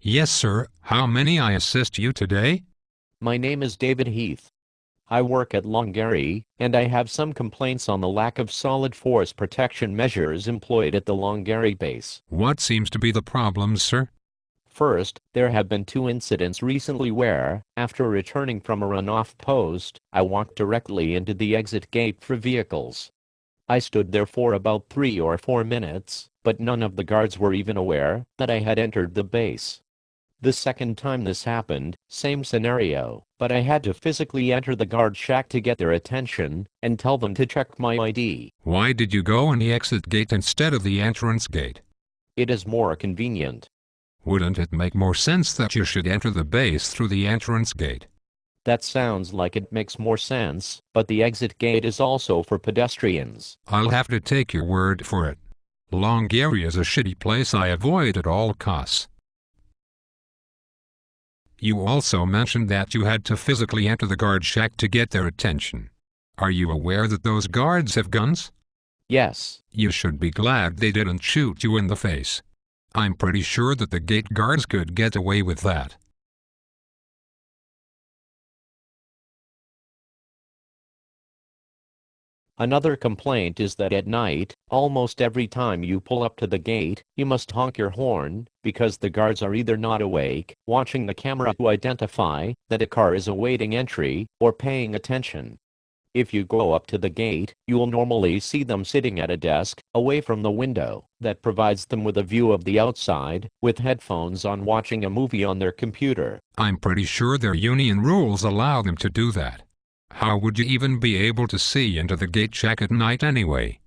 Yes, sir. How may I assist you today? My name is David Heath. I work at Longare, and I have some complaints on the lack of solid force protection measures employed at the Longare base. What seems to be the problem, sir? First, there have been 2 incidents recently where, after returning from a runoff post, I walked directly into the exit gate for vehicles. I stood there for about 3 or 4 minutes, but none of the guards were even aware that I had entered the base. The second time this happened, same scenario, but I had to physically enter the guard shack to get their attention and tell them to check my ID. Why did you go in the exit gate instead of the entrance gate? It is more convenient. Wouldn't it make more sense that you should enter the base through the entrance gate? That sounds like it makes more sense, but the exit gate is also for pedestrians. I'll have to take your word for it. Longare is a shitty place I avoid at all costs. You also mentioned that you had to physically enter the guard shack to get their attention. Are you aware that those guards have guns? Yes. You should be glad they didn't shoot you in the face. I'm pretty sure that the gate guards could get away with that. Another complaint is that at night, almost every time you pull up to the gate, you must honk your horn, because the guards are either not awake, watching the camera to identify that a car is awaiting entry, or paying attention. If you go up to the gate, you will normally see them sitting at a desk, away from the window, that provides them with a view of the outside, with headphones on watching a movie on their computer. I'm pretty sure their union rules allow them to do that. How would you even be able to see into the gate shack at night anyway?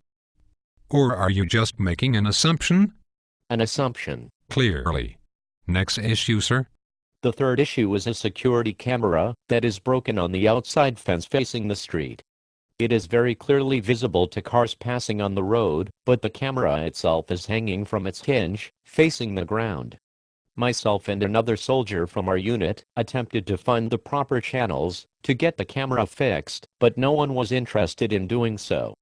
Or are you just making an assumption? An assumption. Clearly. Next issue, sir? The third issue is a security camera that is broken on the outside fence facing the street. It is very clearly visible to cars passing on the road, but the camera itself is hanging from its hinge, facing the ground. Myself and another soldier from our unit attempted to find the proper channels to get the camera fixed, but no one was interested in doing so.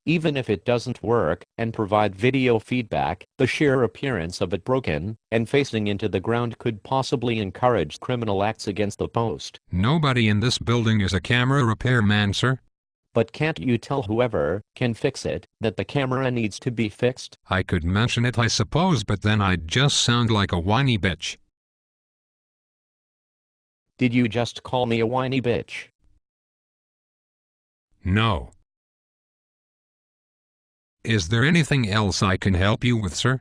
Even if it doesn't work and provide video feedback, the sheer appearance of it broken and facing into the ground could possibly encourage criminal acts against the post. Nobody in this building is a camera repairman, sir. But can't you tell whoever can fix it that the camera needs to be fixed? I could mention it, I suppose, but then I'd just sound like a whiny bitch. Did you just call me a whiny bitch? No. Is there anything else I can help you with, sir?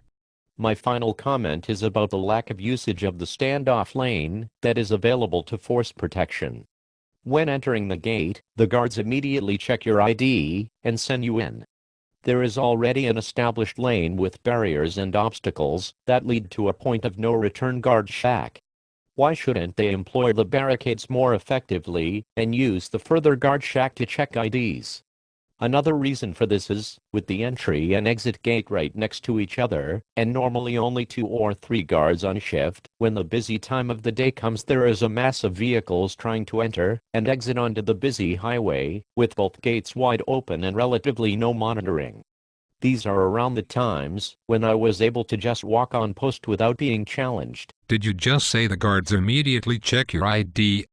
My final comment is about the lack of usage of the standoff lane that is available to force protection. When entering the gate, the guards immediately check your ID and send you in. There is already an established lane with barriers and obstacles that lead to a point of no return guard shack. Why shouldn't they employ the barricades more effectively and use the further guard shack to check IDs? Another reason for this is, with the entry and exit gate right next to each other, and normally only 2 or 3 guards on shift, when the busy time of the day comes there is a mass of vehicles trying to enter and exit onto the busy highway, with both gates wide open and relatively no monitoring. These are around the times when I was able to just walk on post without being challenged. Did you just say the guards immediately check your ID?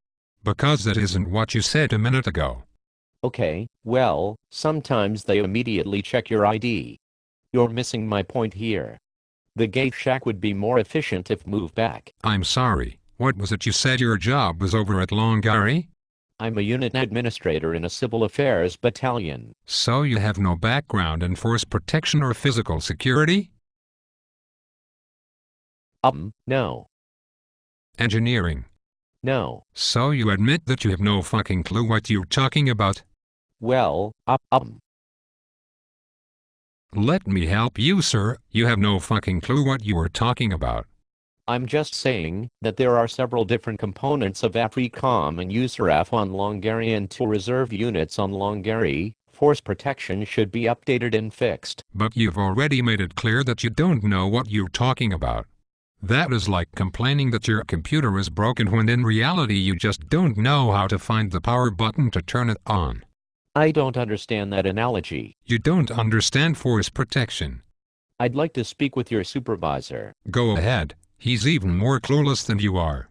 Because that isn't what you said a minute ago. Okay, well, sometimes they immediately check your ID. You're missing my point here. The gate shack would be more efficient if moved back. I'm sorry, what was it you said your job was over at Longare? I'm a unit administrator in a civil affairs battalion. So you have no background in force protection or physical security? No. Engineering? No. So you admit that you have no fucking clue what you're talking about? Well, Let me help you, sir. You have no fucking clue what you are talking about. I'm just saying that there are several different components of AFRICOM and USARAF on Longare, and 2 reserve units on Longare. Force protection should be updated and fixed. But you've already made it clear that you don't know what you're talking about. That is like complaining that your computer is broken when in reality you just don't know how to find the power button to turn it on. I don't understand that analogy. You don't understand force protection. I'd like to speak with your supervisor. Go ahead. He's even more clueless than you are.